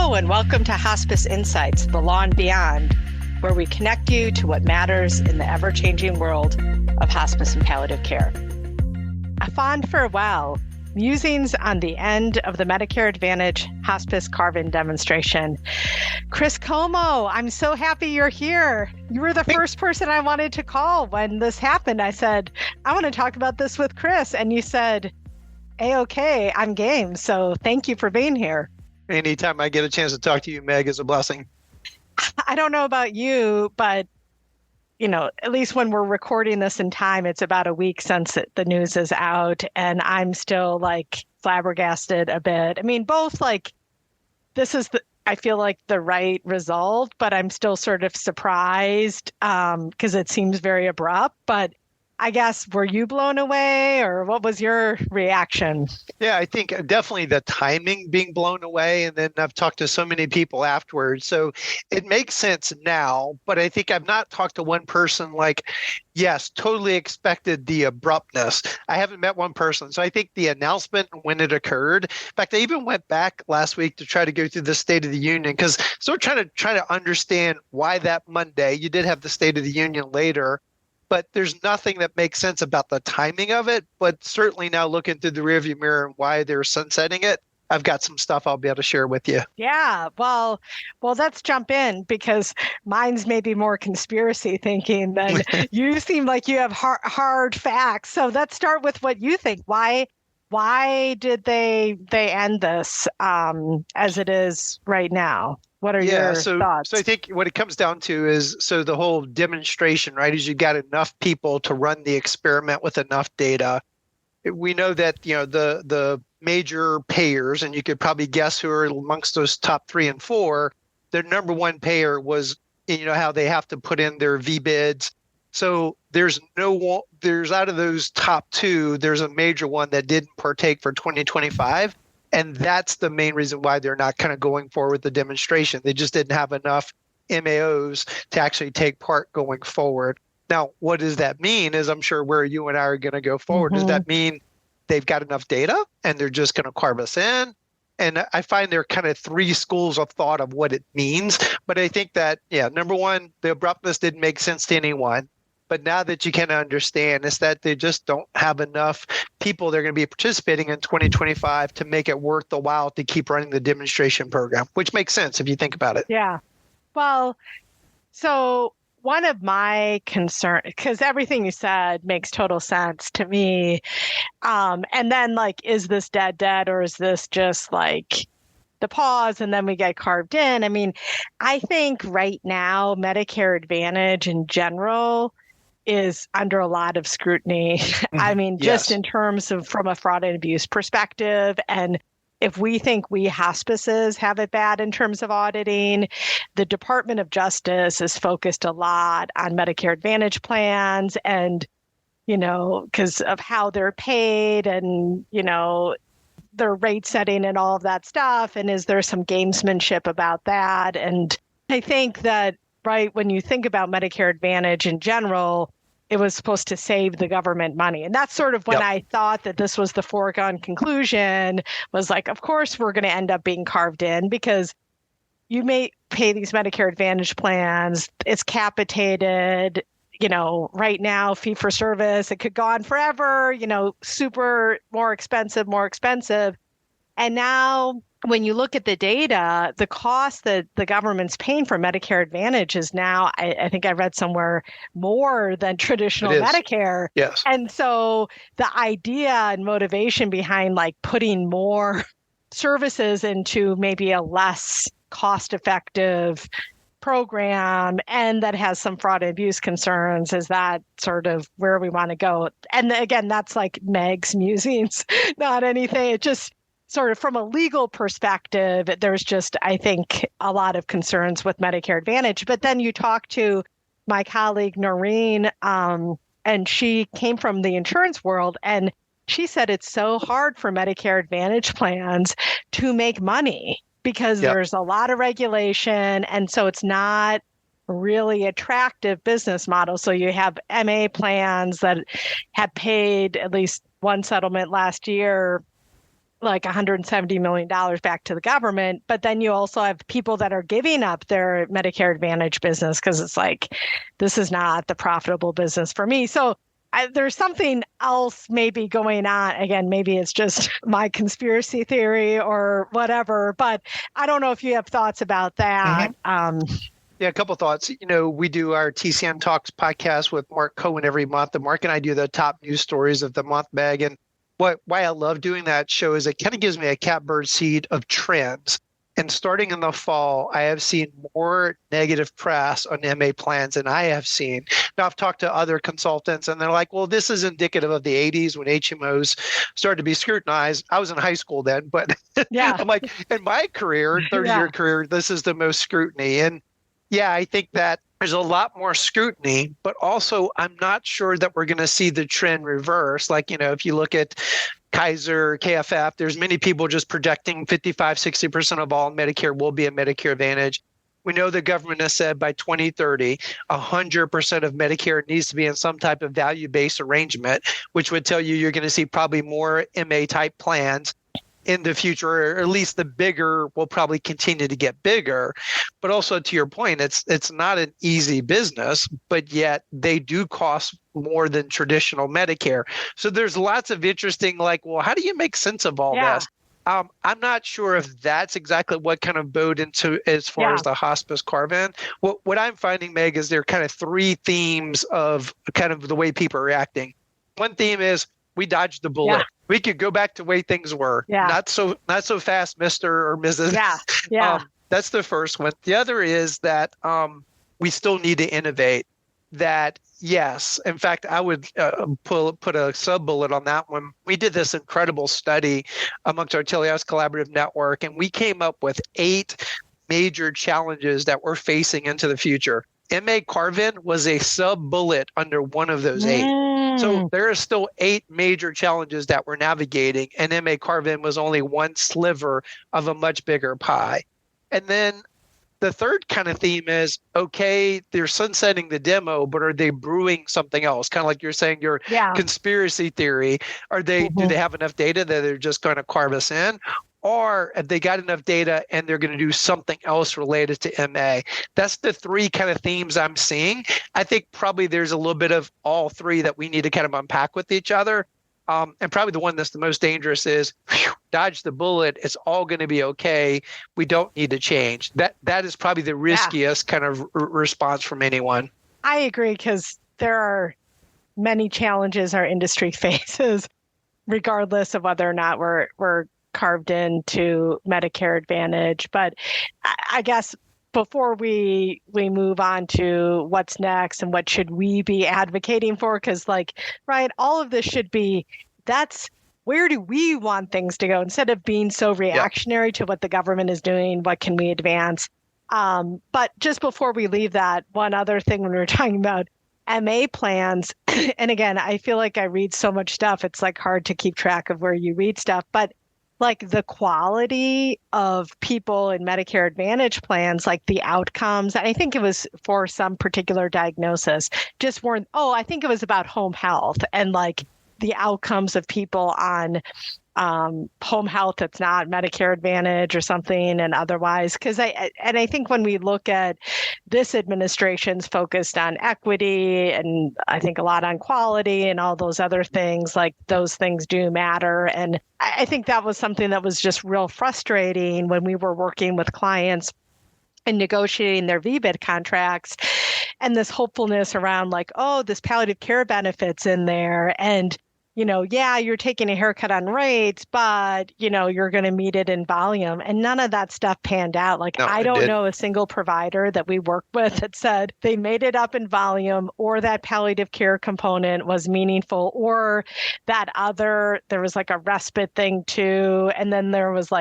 Hello, and welcome to Hospice Insights, the Law and Beyond, where we connect you to what matters in the ever-changing world of hospice and palliative care. A fond farewell, musings on the end of the Medicare Advantage Hospice Carve-In demonstration. Chris Como, I'm so happy you're here. You were the first person I wanted to call when this happened. I said, I want to talk about this with Chris. And you said, A-okay, I'm game. So thank you for being here. Anytime I get a chance to talk to you, Meg, is a blessing. I don't know about you, but at least when we're recording this in time, it's about a week since the news is out, and I'm still flabbergasted a bit. I mean, both this is I feel like the right result, but I'm still sort of surprised because it seems very abrupt. But I guess, were you blown away, or what was your reaction? Yeah, I think definitely the timing being blown away. And then I've talked to so many people afterwards. So it makes sense now, but I think I've not talked to one person yes, totally expected the abruptness. I haven't met one person. So I think the announcement when it occurred, in fact, I even went back last week to try to go through the State of the Union because still trying to understand why that Monday. You did have the State of the Union later. But there's nothing that makes sense about the timing of it. But certainly now looking through the rearview mirror and why they're sunsetting it, I've got some stuff I'll be able to share with you. Yeah, well, let's jump in because mine's maybe more conspiracy thinking than you seem like you have hard facts. So let's start with what you think. Why did they end this as it is right now? What are your thoughts? So I think what it comes down to is, the whole demonstration, right, is you got enough people to run the experiment with enough data. We know that, the major payers, and you could probably guess who are amongst those top 3 and 4, their number one payer was, how they have to put in their V-bids. So there's out of those top 2, there's a major one that didn't partake for 2025. And that's the main reason why they're not kind of going forward with the demonstration. They just didn't have enough MAOs to actually take part going forward. Now, what does that mean is I'm sure where you and I are going to go forward. Does that mean they've got enough data and they're just going to carve us in? And I find there are kind of 3 schools of thought of what it means. But I think that, number one, the abruptness didn't make sense to anyone. But now that you can understand is that they just don't have enough people that are going to be participating in 2025 to make it worth the while to keep running the demonstration program, which makes sense if you think about it. Yeah. Well, so one of my concerns, because everything you said makes total sense to me. And then is this dead, or is this just the pause and then we get carved in? I mean, I think right now Medicare Advantage in general is under a lot of scrutiny. I mean, just in terms of from a fraud and abuse perspective. And if we think we hospices have it bad in terms of auditing, the Department of Justice is focused a lot on Medicare Advantage plans and, because of how they're paid and, their rate setting and all of that stuff. And is there some gamesmanship about that? And I think that, right, when you think about Medicare Advantage in general, it was supposed to save the government money. And that's sort of when I thought that this was the foregone conclusion, was of course, we're going to end up being carved in because you may pay these Medicare Advantage plans. It's capitated, right now, fee for service. It could go on forever, super more expensive. And now when you look at the data, the cost that the government's paying for Medicare Advantage is now, I think I read somewhere, more than traditional Medicare. Yes. And so the idea and motivation behind putting more services into maybe a less cost-effective program and that has some fraud and abuse concerns, is that sort of where we want to go? And again, that's Meg's musings, not anything. It just sort of from a legal perspective, there's just, I think, a lot of concerns with Medicare Advantage. But then you talk to my colleague, Noreen, and she came from the insurance world, and she said it's so hard for Medicare Advantage plans to make money because there's a lot of regulation. And so it's not really attractive business model. So you have MA plans that have paid at least one settlement last year like $170 million back to the government. But then you also have people that are giving up their Medicare Advantage business because it's like, this is not the profitable business for me. So there's something else maybe going on. Again, maybe it's just my conspiracy theory or whatever, but I don't know if you have thoughts about that. Yeah, a couple thoughts. We do our TCN Talks podcast with Mark Cohen every month, and Mark and I do the top news stories of the month bag. And why I love doing that show is it kind of gives me a catbird seed of trends. And starting in the fall, I have seen more negative press on MA plans than I have seen. Now, I've talked to other consultants, and they're like, well, this is indicative of the 80s when HMOs started to be scrutinized. I was in high school then, but Yeah. I'm like, in my career, 30-year career, this is the most scrutiny. And yeah, I think that there's a lot more scrutiny, but also I'm not sure that we're going to see the trend reverse. Like, if you look at Kaiser, KFF, there's many people just projecting 55, 60% of all Medicare will be a Medicare Advantage. We know the government has said by 2030, 100% of Medicare needs to be in some type of value-based arrangement, which would tell you you're going to see probably more MA-type plans in the future, or at least the bigger will probably continue to get bigger. But also to your point, it's not an easy business, but yet they do cost more than traditional Medicare. So there's lots of interesting, like, well, how do you make sense of all this? I'm not sure if that's exactly what kind of bowed into as far as the hospice Carve-In. What I'm finding, Meg, is there are kind of three themes of kind of the way people are reacting. One theme is we dodged the bullet. We could go back to the way things were. Not so fast, Mr. or Mrs. That's the first one. The other is that we still need to innovate. That, yes, in fact, I would put a sub-bullet on that one. We did this incredible study amongst our Telehouse Collaborative Network, and we came up with 8 major challenges that we're facing into the future. MA Carve-In was a sub-bullet under one of those 8. So there are still 8 major challenges that we're navigating, and MA Carve-In was only one sliver of a much bigger pie. And then the third kind of theme is, okay, they're sunsetting the demo, but are they brewing something else? Kind of like you're saying, your conspiracy theory. Are they? Do they have enough data that they're just going to carve us in? Or have they got enough data and they're going to do something else related to MA? That's the 3 kind of themes I'm seeing. I think probably there's a little bit of all 3 that we need to kind of unpack with each other. And probably the one that's the most dangerous is dodge the bullet. It's all going to be okay. We don't need to change. That is probably the riskiest kind of response from anyone. I agree, because there are many challenges our industry faces, regardless of whether or not we're carved into Medicare Advantage. But I guess before we move on to what's next and what should we be advocating for, because all of this should be, that's where do we want things to go instead of being so reactionary to what the government is doing, what can we advance? But just before we leave that, one other thing when we were talking about MA plans, and again, I feel like I read so much stuff, it's hard to keep track of where you read stuff, but the quality of people in Medicare Advantage plans, the outcomes, I think it was for some particular diagnosis, just weren't, I think it was about home health and the outcomes of people on home health that's not Medicare Advantage or something, and otherwise. Because I think when we look at this administration's focused on equity and I think a lot on quality and all those other things, those things do matter. And I think that was something that was just real frustrating when we were working with clients and negotiating their VBID contracts, and this hopefulness around this palliative care benefits in there. And you're taking a haircut on rates, but, you're going to meet it in volume. And none of that stuff panned out. No, I don't know a single provider that we work with that said they made it up in volume, or that palliative care component was meaningful, or that there was a respite thing too. And then there was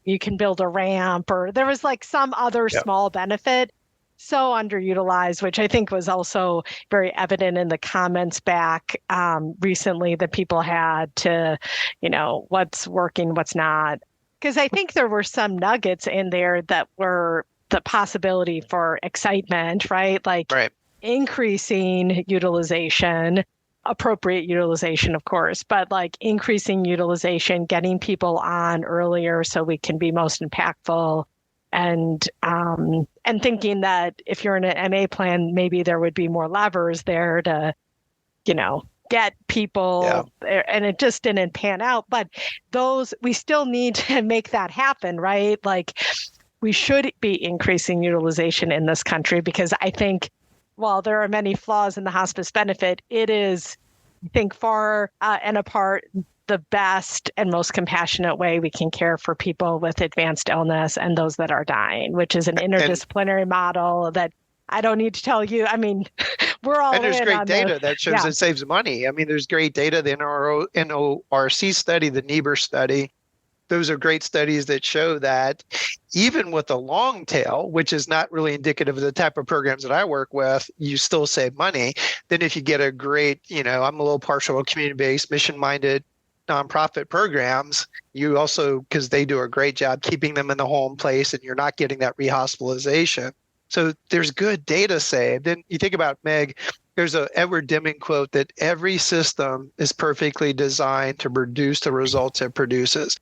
you can build a ramp, or there was some other small benefit. So underutilized, which I think was also very evident in the comments back recently that people had to, what's working, what's not. Because I think there were some nuggets in there that were the possibility for excitement, right? Increasing utilization, appropriate utilization, of course, but like increasing utilization, getting people on earlier so we can be most impactful. And thinking that if you're in an MA plan, maybe there would be more levers there to, get people, and it just didn't pan out. But we still need to make that happen, right? Like we should be increasing utilization in this country because I think while there are many flaws in the hospice benefit, it is, I think, far and apart the best and most compassionate way we can care for people with advanced illness and those that are dying, which is an interdisciplinary model that I don't need to tell you. I mean, we're all in on this. And there's great data that shows it saves money. I mean, there's great data, the NORC study, the NEBR study. Those are great studies that show that even with a long tail, which is not really indicative of the type of programs that I work with, you still save money. Then if you get a great, I'm a little partial to community-based, mission-minded nonprofit programs, you also, because they do a great job keeping them in the home place and you're not getting that rehospitalization. So there's good data saved. And you think about, Meg, there's a Edward Deming quote that every system is perfectly designed to produce the results it produces.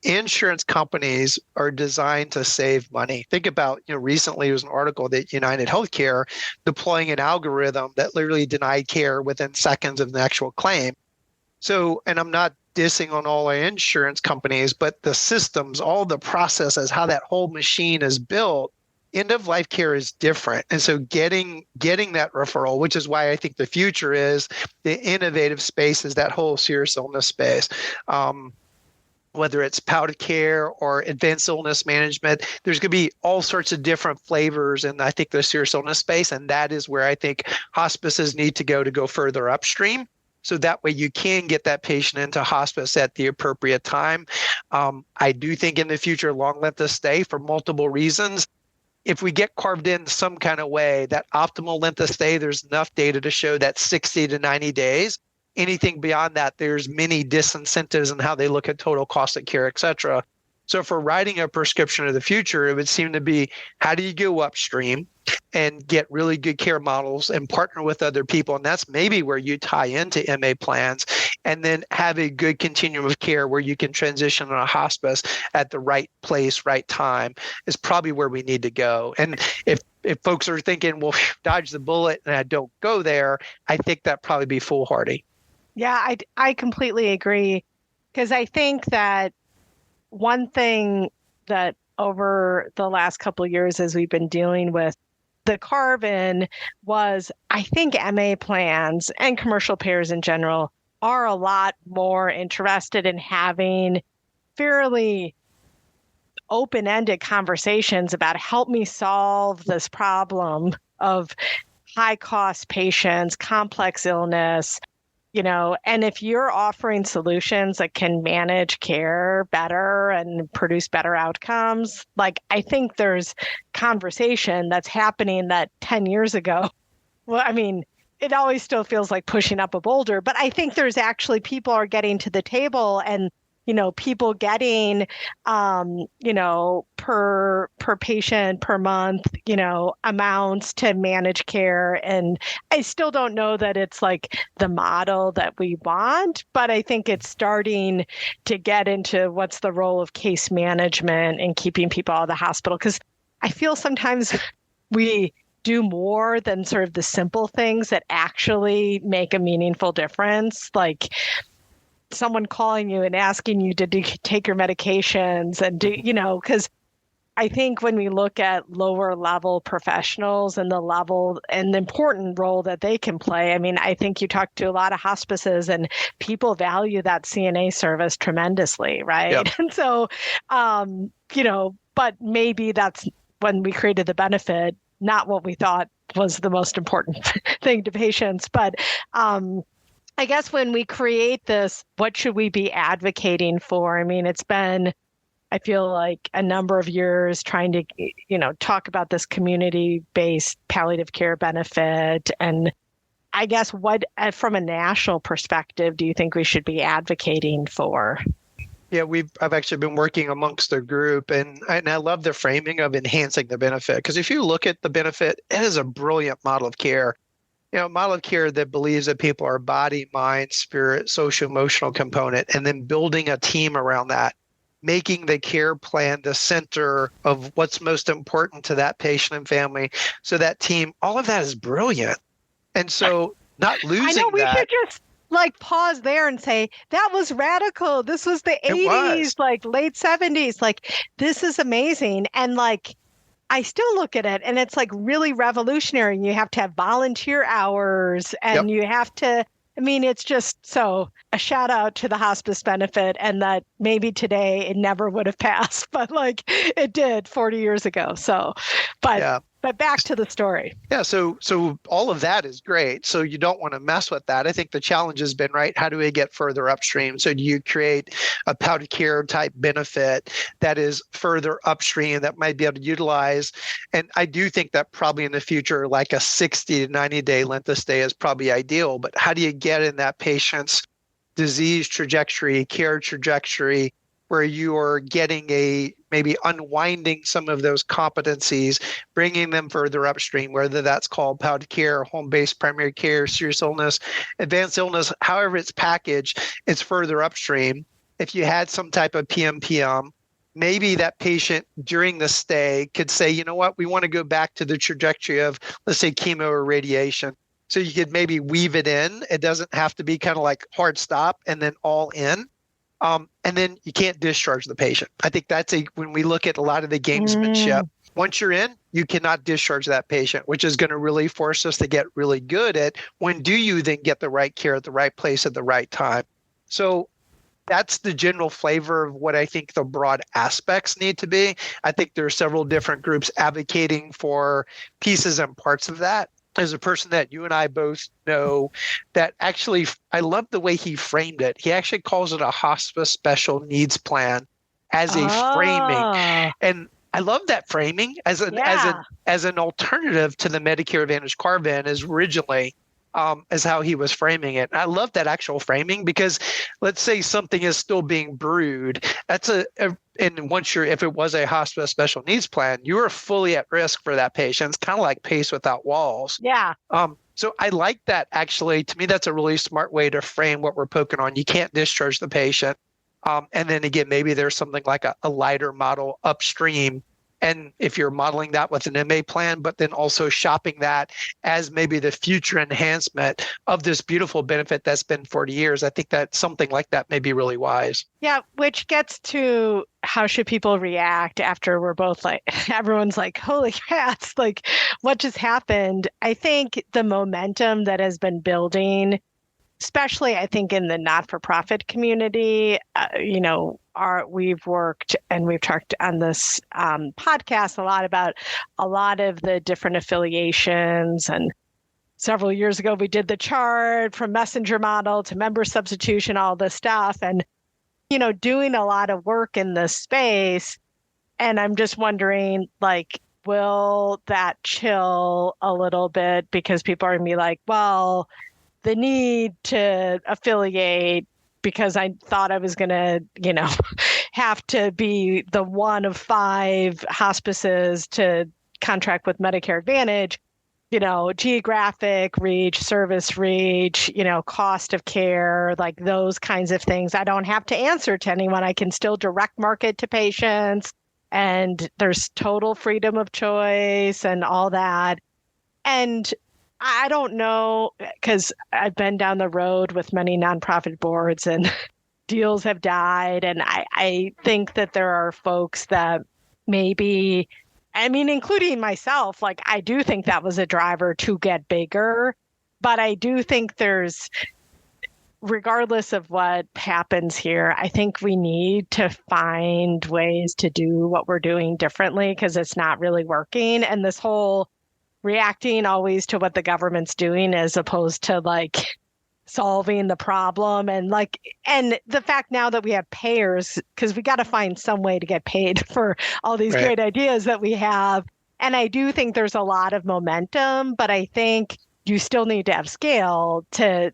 Insurance companies are designed to save money. Think about, recently there was an article that United Healthcare deploying an algorithm that literally denied care within seconds of the actual claim. So, and I'm not dissing on all our insurance companies, but the systems, all the processes, how that whole machine is built, end of life care is different. And so getting that referral, which is why I think the future is the innovative space, is that whole serious illness space. Whether it's palliative care or advanced illness management, there's going to be all sorts of different flavors in, I think, the serious illness space. And that is where I think hospices need to go further upstream. So that way you can get that patient into hospice at the appropriate time. I do think in the future, long length of stay for multiple reasons. If we get carved in some kind of way, that optimal length of stay, there's enough data to show that 60 to 90 days. Anything beyond that, there's many disincentives in how they look at total cost of care, et cetera. So for writing a prescription of the future, it would seem to be, how do you go upstream and get really good care models and partner with other people? And that's maybe where you tie into MA plans, and then have a good continuum of care where you can transition on a hospice at the right place, right time, is probably where we need to go. And if folks are thinking, well, dodge the bullet and I don't go there, I think that'd probably be foolhardy. Yeah, I completely agree, because I think that one thing that over the last couple of years as we've been dealing with the Carve-In was, I think MA plans and commercial payers in general are a lot more interested in having fairly open-ended conversations about, help me solve this problem of high-cost patients, complex illness, and if you're offering solutions that can manage care better and produce better outcomes, like, I think there's conversation that's happening that 10 years ago. Well, I mean, it always still feels like pushing up a boulder, but I think there's actually people are getting to the table, and people getting, per patient per month, amounts to manage care. And I still don't know that it's like the model that we want, but I think it's starting to get into what's the role of case management and keeping people out of the hospital. Because I feel sometimes we do more than sort of the simple things that actually make a meaningful difference. Like, someone calling you and asking you to take your medications and because I think when we look at lower level professionals and the level and the important role that they can play, I mean, I think you talk to a lot of hospices and people value that CNA service tremendously, right? Yep. And so, but maybe that's when we created the benefit, not what we thought was the most important thing to patients. But I guess when we create this, what should we be advocating for? I mean, it's been, I feel like, a number of years trying to, talk about this community-based palliative care benefit. And I guess what, from a national perspective, do you think we should be advocating for? Yeah, I've actually been working amongst the group, and I love the framing of enhancing the benefit, because if you look at the benefit, it is a brilliant model of care. model of care that believes that people are body, mind, spirit, social, emotional component, and then building a team around that, making the care plan the center of what's most important to that patient and family. So that team, all of that is brilliant. And so not I know losing we that, should just like pause there and say that was radical. This was the it 80s, was. like late 70s. Like this is amazing. And like I still look at it and it's like really revolutionary. You have to have volunteer hours Yep. and you have to, I mean, it's just so a shout out to the hospice benefit and that maybe today it never would have passed, but like it did 40 years ago. So, but Yeah. but back to the story. Yeah, so all of that is great. So you don't want to mess with that. I think the challenge has been, right, how do we get further upstream? So do you create a powder care type benefit that is further upstream that might be able to utilize? And I do think that probably in the future, like a 60 to 90-day length of stay is probably ideal. But how do you get in that patient's disease trajectory, care trajectory, where you are getting maybe unwinding some of those competencies, bringing them further upstream, whether that's called palliative care, home-based primary care, serious illness, advanced illness, however it's packaged, it's further upstream. If you had some type of PMPM, maybe that patient during the stay could say, you know what, we want to go back to the trajectory of, let's say, chemo or radiation. So you could maybe weave it in. It doesn't have to be kind of like hard stop and then all in. And then you can't discharge the patient. I think when we look at a lot of the gamesmanship, once you're in, you cannot discharge that patient, which is going to really force us to get really good at when do you then get the right care at the right place at the right time. So that's the general flavor of what I think the broad aspects need to be. I think there are several different groups advocating for pieces and parts of that. As a person that you and I both know, that actually, I love the way he framed it. He actually calls it a hospice special needs plan as a framing. Oh, And I love that framing as an alternative to the Medicare Advantage Carve-In as originally as how he was framing it. I love that actual framing because let's say something is still being brewed. That's and if it was a hospice special needs plan, you are fully at risk for that patient. It's kind of like pace without walls. yeah. So I like that actually. To me, that's a really smart way to frame what we're poking on. You can't discharge the patient. And then again, maybe there's something like a lighter model upstream. And if you're modeling that with an MA plan, but then also shopping that as maybe the future enhancement of this beautiful benefit that's been 40 years, I think that something like that may be really wise. Yeah, which gets to how should people react after we're both like, everyone's like, holy cats, like what just happened? I think the momentum that has been building, especially I think in the not-for-profit community, we've worked and we've talked on this podcast a lot about a lot of the different affiliations. And several years ago, we did the chart from messenger model to member substitution, all this stuff. And doing a lot of work in this space. And I'm just wondering, like, will that chill a little bit because people are going to be like, well, the need to affiliate because I thought I was going to, have to be the one of 5 hospices to contract with Medicare Advantage, geographic reach, service reach, cost of care, like those kinds of things. I don't have to answer to anyone. I can still direct market to patients and there's total freedom of choice and all that. And I don't know, because I've been down the road with many nonprofit boards and deals have died. And I think that there are folks that maybe, including myself, like I do think that was a driver to get bigger. But I do think regardless of what happens here, I think we need to find ways to do what we're doing differently because it's not really working. And this whole reacting always to what the government's doing as opposed to like solving the problem and the fact now that we have payers because we got to find some way to get paid for all these great ideas that we have. And I do think there's a lot of momentum, but I think you still need to have scale to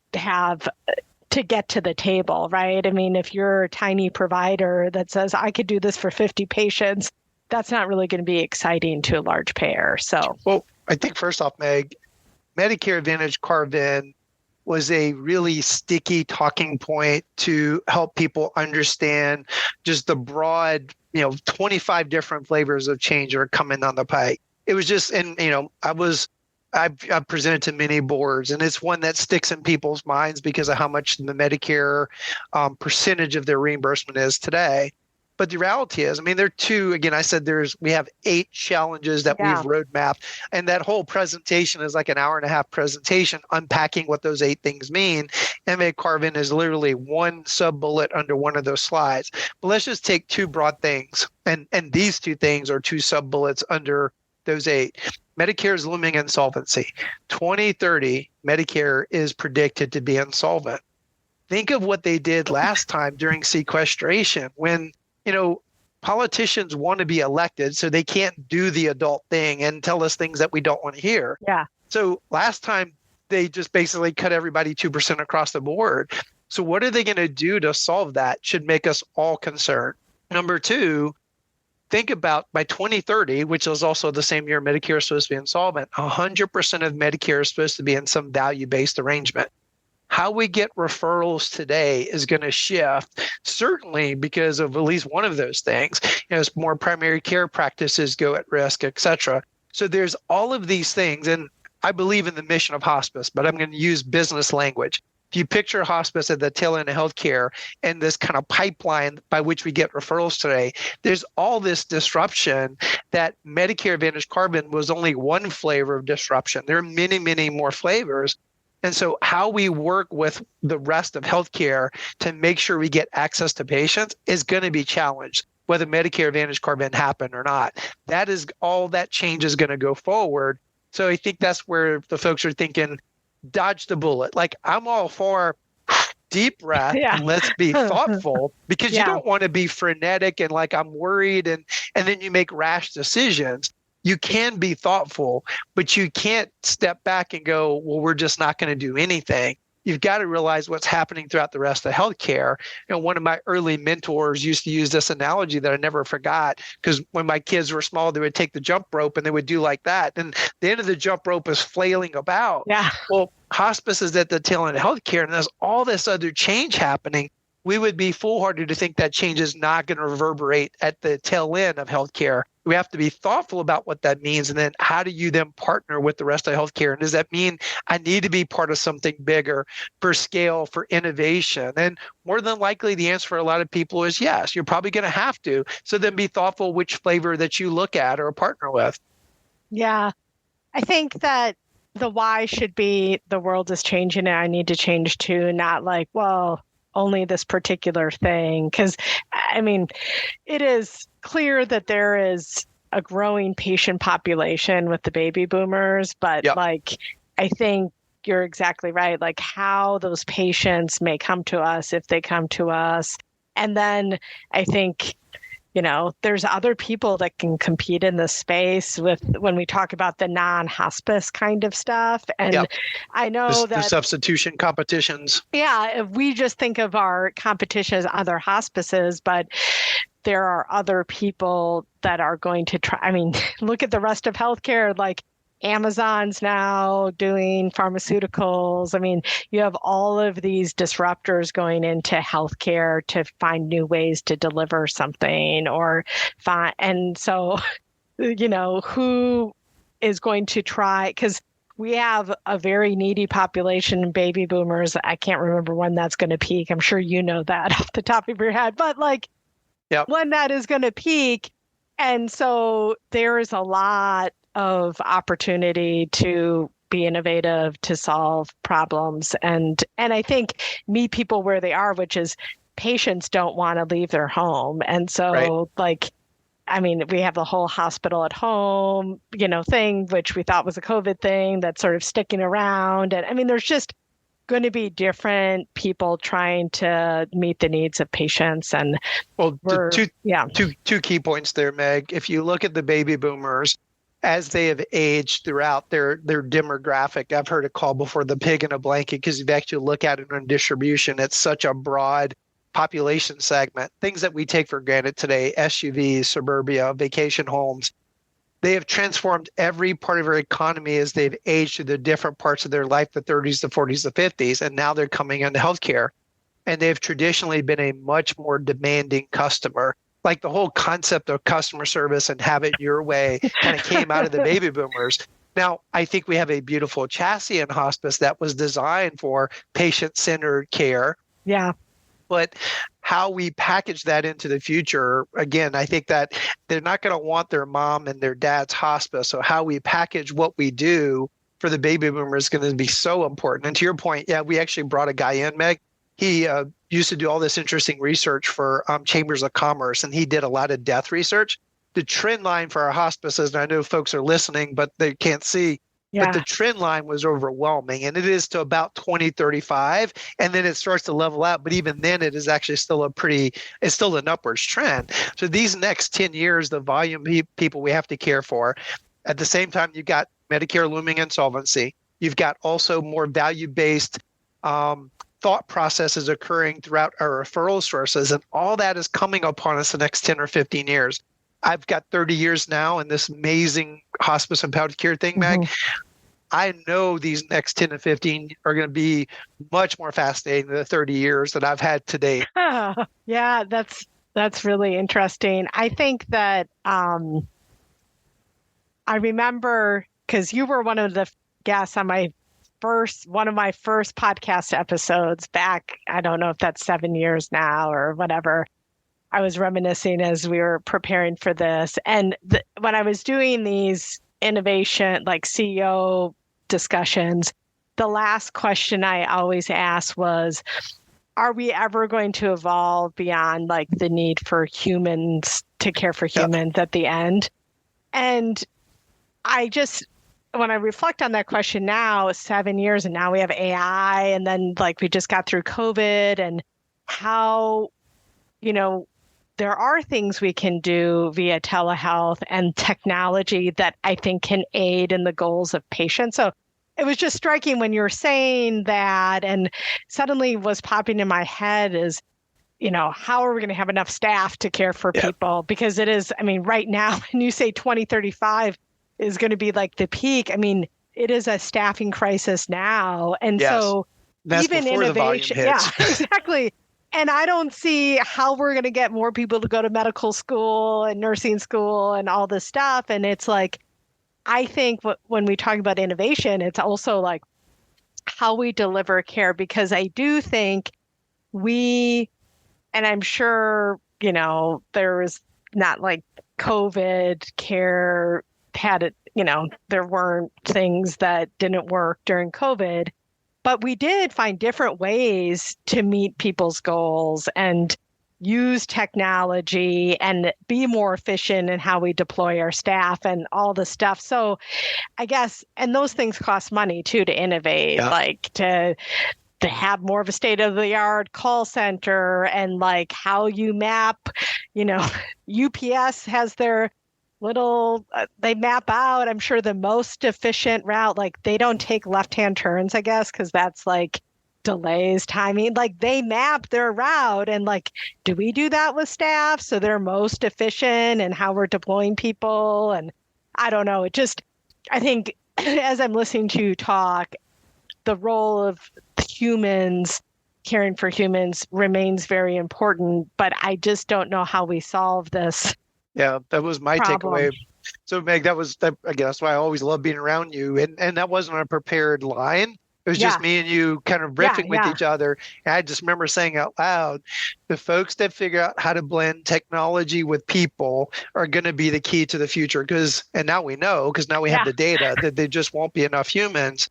get to the table, right? I mean, if you're a tiny provider that says I could do this for 50 patients, that's not really going to be exciting to a large payer. So, well, I think first off, Meg, Medicare Advantage Carve-In was a really sticky talking point to help people understand just the broad, 25 different flavors of change that are coming down the pike. It was just, and I've presented to many boards, and it's one that sticks in people's minds because of how much the Medicare percentage of their reimbursement is today. But the reality is, I mean, there are two, again, I said we have 8 challenges that we've roadmapped. And that whole presentation is like an hour and a half presentation unpacking what those 8 things mean. MA Carve-In is literally one sub bullet under one of those slides. But let's just take 2 broad things. And these 2 things are 2 sub bullets under those 8. Medicare's looming insolvency. 2030, Medicare is predicted to be insolvent. Think of what they did last time during sequestration when politicians want to be elected, so they can't do the adult thing and tell us things that we don't want to hear. Yeah. So last time they just basically cut everybody 2% across the board. So what are they going to do to solve that? Should make us all concerned. Number 2, think about by 2030, which is also the same year Medicare is supposed to be insolvent, 100% of Medicare is supposed to be in some value-based arrangement. How we get referrals today is going to shift, certainly because of at least one of those things. As more primary care practices go at risk, et cetera. So there's all of these things, and I believe in the mission of hospice, but I'm going to use business language. If you picture hospice at the tail end of healthcare and this kind of pipeline by which we get referrals today, there's all this disruption that Medicare Advantage Carve-In was only one flavor of disruption. There are many, many more flavors. And so how we work with the rest of healthcare to make sure we get access to patients is going to be challenged, whether Medicare Advantage Carve-In happen or not. That is all that change is going to go forward. So I think that's where the folks are thinking, dodge the bullet. Like, I'm all for deep breath and let's be thoughtful, because you don't want to be frenetic and like, I'm worried, and then you make rash decisions. You can be thoughtful, but you can't step back and go, well, we're just not going to do anything. You've got to realize what's happening throughout the rest of healthcare. One of my early mentors used to use this analogy that I never forgot, because when my kids were small, they would take the jump rope and they would do like that. And the end of the jump rope is flailing about. Yeah. Well, hospice is at the tail end of healthcare, and there's all this other change happening. We would be foolhardy to think that change is not going to reverberate at the tail end of healthcare. We have to be thoughtful about what that means. And then how do you then partner with the rest of healthcare? And does that mean I need to be part of something bigger for scale, for innovation? And more than likely, the answer for a lot of people is yes, you're probably going to have to. So then be thoughtful which flavor that you look at or partner with. Yeah. I think that the why should be the world is changing and I need to change too, not like, well, only this particular thing. Because, I mean, it is clear that there is a growing patient population with the baby boomers, but like, I think you're exactly right. Like, how those patients may come to us if they come to us. And then I think, there's other people that can compete in this space with when we talk about the non-hospice kind of stuff. And I know that the substitution competitions. Yeah, if we just think of our competition as other hospices, but there are other people that are going to try. I mean, look at the rest of healthcare, like Amazon's now doing pharmaceuticals. I mean, you have all of these disruptors going into healthcare to find new ways to deliver something or find. And so, who is going to try? Because we have a very needy population, baby boomers. I can't remember when that's going to peak. I'm sure you know that off the top of your head, but like when that is going to peak. And so there is a lot of opportunity to be innovative, to solve problems, and I think meet people where they are, which is patients don't want to leave their home. And so we have the whole hospital at home, thing, which we thought was a COVID thing that's sort of sticking around. And I mean, there's just going to be different people trying to meet the needs of patients. And two key points there, Meg. If you look at the baby boomers, as they have aged throughout their demographic, I've heard it called before the pig in a blanket, because if you actually look at it on distribution, it's such a broad population segment. Things that we take for granted today, SUVs, suburbia, vacation homes. They have transformed every part of our economy as they've aged through the different parts of their life, the 30s, the 40s, the 50s, and now they're coming into healthcare. And they've traditionally been a much more demanding customer. Like the whole concept of customer service and have it your way kind of came out of the baby boomers. Now, I think we have a beautiful chassis in hospice that was designed for patient-centered care. Yeah. But how we package that into the future, again, I think that they're not going to want their mom and their dad's hospice. So how we package what we do for the baby boomer is going to be so important. And to your point, yeah, we actually brought a guy in, Meg. He used to do all this interesting research for Chambers of Commerce, and he did a lot of death research. The trend line for our hospices, and I know folks are listening, but they can't see, but the trend line was overwhelming, and it is to about 2035, and then it starts to level out. But even then, it is actually still it's still an upwards trend. So these next 10 years, the volume of people we have to care for. At the same time, you've got Medicare looming insolvency. You've got also more value-based thought processes occurring throughout our referral sources, and all that is coming upon us the next 10 or 15 years. I've got 30 years now in this amazing hospice and palliative care thing, Meg. I know these next 10 to 15 are going to be much more fascinating than the 30 years that I've had to date. Yeah, that's really interesting. I think that I remember, because you were one of the guests on one of my first podcast episodes back, I don't know if that's 7 years now or whatever. I was reminiscing as we were preparing for this. And when I was doing these innovation, like CEO discussions, the last question I always asked was, are we ever going to evolve beyond like the need for humans to care for humans at the end? And when I reflect on that question now, 7 years, and now we have AI, and then like we just got through COVID, and how, there are things we can do via telehealth and technology that I think can aid in the goals of patients. So it was just striking when you were saying that, and suddenly what's popping in my head is, how are we going to have enough staff to care for people? Because it is, right now, when you say 2035 is going to be like the peak, it is a staffing crisis now. And so that's even innovation, yeah, exactly. And I don't see how we're going to get more people to go to medical school and nursing school and all this stuff. And it's like, I think when we talk about innovation, it's also like how we deliver care, because I do think and I'm sure, there was not like COVID care had it, there weren't things that didn't work during COVID. But we did find different ways to meet people's goals and use technology and be more efficient in how we deploy our staff and all the stuff. So I guess, and those things cost money too to innovate, like to have more of a state-of-the-art call center, and like how you map, UPS has their they map out, I'm sure, the most efficient route. Like they don't take left-hand turns, I guess, because that's like delays timing. Like they map their route, and like, do we do that with staff so they're most efficient in how we're deploying people? And I don't know. I think as I'm listening to you talk, the role of humans caring for humans remains very important, but I just don't know how we solve this. Yeah, that was my takeaway. So Meg, again, that's why I always love being around you. And that wasn't a prepared line. It was just me and you kind of riffing with each other. And I just remember saying out loud, the folks that figure out how to blend technology with people are going to be the key to the future. And now we know, because now we have the data, that there just won't be enough humans.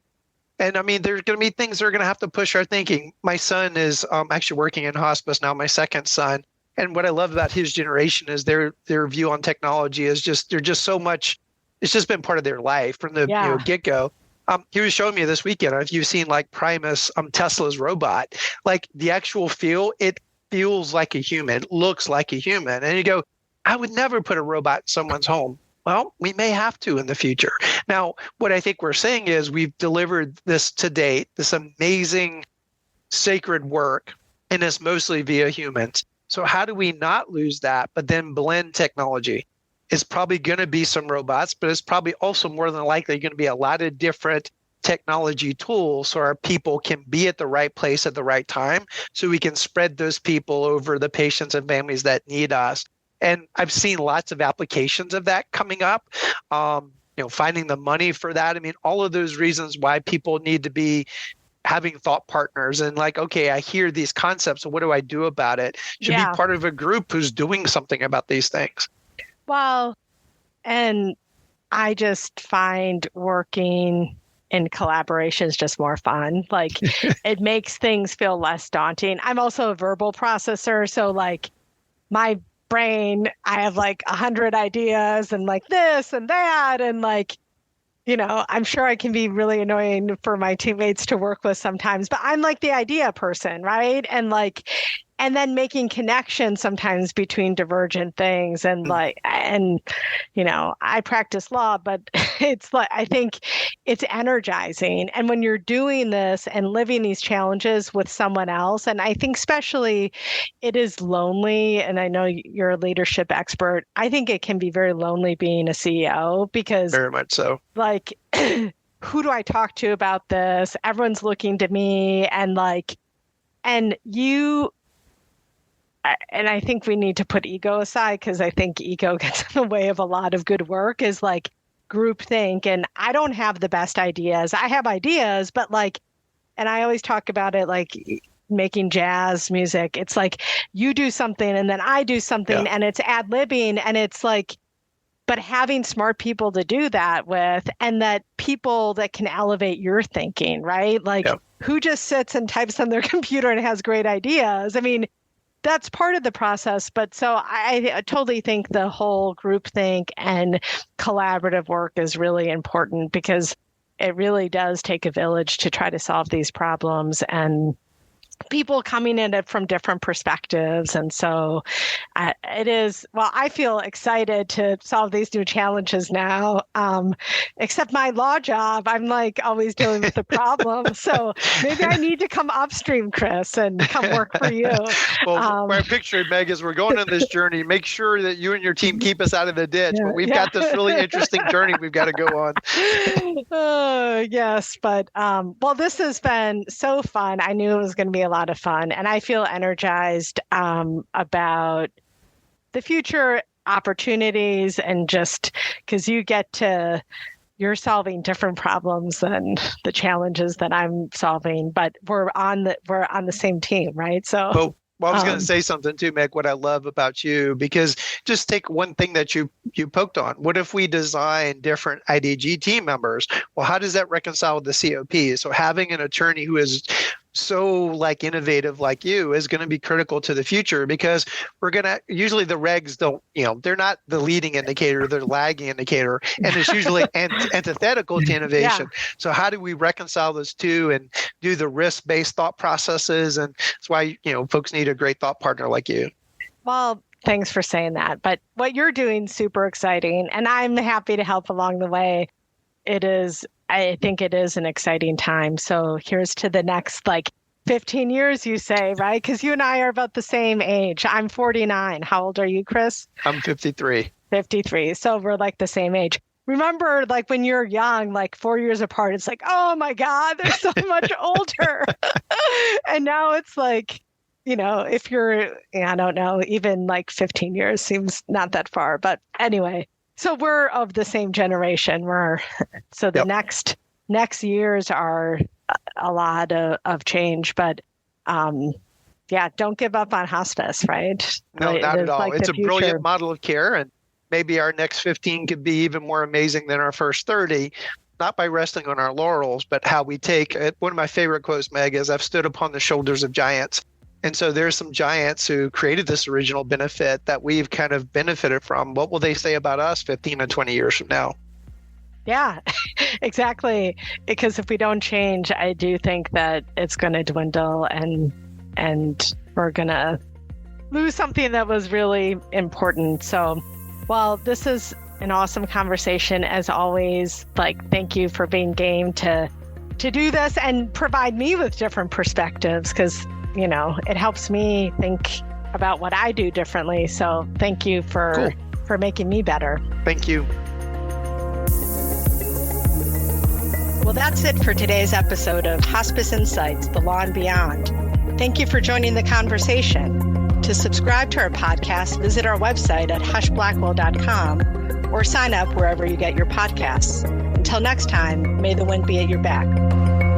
And there's going to be things that are going to have to push our thinking. My son is actually working in hospice now, my second son. And what I love about his generation is their view on technology is they're just so much, it's just been part of their life from the get-go. He was showing me this weekend, if you've seen like Primus, Tesla's robot, like the actual feel, it feels like a human, it looks like a human. And you go, I would never put a robot in someone's home. Well, we may have to in the future. Now, what I think we're saying is we've delivered this to date, this amazing sacred work, and it's mostly via humans. So how do we not lose that, but then blend technology? it's probably going to be some robots, but it's probably also more than likely going to be a lot of different technology tools so our people can be at the right place at the right time, so we can spread those people over the patients and families that need us. And I've seen lots of applications of that coming up. Finding the money for that. I mean, all of those reasons why people need to be having thought partners and like, okay, I hear these concepts, so what do I do about it? Should be part of a group who's doing something about these things. Well, and I just find working in collaboration is just more fun. Like it makes things feel less daunting. I'm also a verbal processor. So like my brain, I have like 100 ideas and like this and that. And like, I'm sure I can be really annoying for my teammates to work with sometimes, but I'm like the idea person, right? And then making connections sometimes between divergent things and I practice law, but it's like, I think it's energizing. And when you're doing this and living these challenges with someone else, and I think especially it is lonely, and I know you're a leadership expert, I think it can be very lonely being a CEO because very much so. Like, who do I talk to about this? Everyone's looking to me and I think we need to put ego aside because I think ego gets in the way of a lot of good work is like groupthink. And I don't have the best ideas. I have ideas, but and I always talk about it like making jazz music. It's like you do something and then I do something and it's ad-libbing and it's like, but having smart people to do that with and that people that can elevate your thinking, right? Like who just sits and types on their computer and has great ideas? I mean, that's part of the process. But so I totally think the whole groupthink and collaborative work is really important because it really does take a village to try to solve these problems and people coming in it from different perspectives. And so it is, I feel excited to solve these new challenges now, except my law job, I'm like always dealing with the problem. So maybe I need to come upstream, Chris, and come work for you. Well, what I picture, Meg, is we're going on this journey. Make sure that you and your team keep us out of the ditch. But we've got this really interesting journey we've got to go on. Yes. But, this has been so fun. I knew it was going to be a lot of fun. And I feel energized about the future opportunities and just because you're solving different problems than the challenges that I'm solving, but we're on the same team, right? So. Well, I was going to say something too, Meg, what I love about you, because just take one thing that you poked on. What if we design different IDG team members? Well, how does that reconcile with the COP? So having an attorney who is so innovative like you is going to be critical to the future because usually the regs don't, they're not the leading indicator, they're the lagging indicator. And it's usually antithetical to innovation. Yeah. So how do we reconcile those two and do the risk-based thought processes? And that's why, folks need a great thought partner like you. Well, thanks for saying that. But what you're doing is super exciting. And I'm happy to help along the way. I think it is an exciting time. So here's to the next 15 years, you say, right? Because you and I are about the same age. I'm 49. How old are you, Chris? I'm 53. 53. So we're the same age. Remember, when you're young, 4 years apart, it's oh my God, they're so much older. And now it's if you're, I don't know, even 15 years seems not that far. But anyway. So we're of the same generation. The next years are a lot of change, but don't give up on hospice, right? No, not at all. It's a brilliant model of care, and maybe our next 15 could be even more amazing than our first 30. Not by resting on our laurels, but how we take it. One of my favorite quotes, Meg, is I've stood upon the shoulders of giants. And so there's some giants who created this original benefit that we've kind of benefited from. What will they say about us 15 and 20 years from now? Yeah, exactly. Because if we don't change, I do think that it's going to dwindle and we're going to lose something that was really important. So, this is an awesome conversation as always. Thank you for being game to do this and provide me with different perspectives because it helps me think about what I do differently. So thank you for for making me better. Thank you. Well, that's it for today's episode of Hospice Insights, The Law and Beyond. Thank you for joining the conversation. To subscribe to our podcast, visit our website at hushblackwell.com or sign up wherever you get your podcasts. Until next time, may the wind be at your back.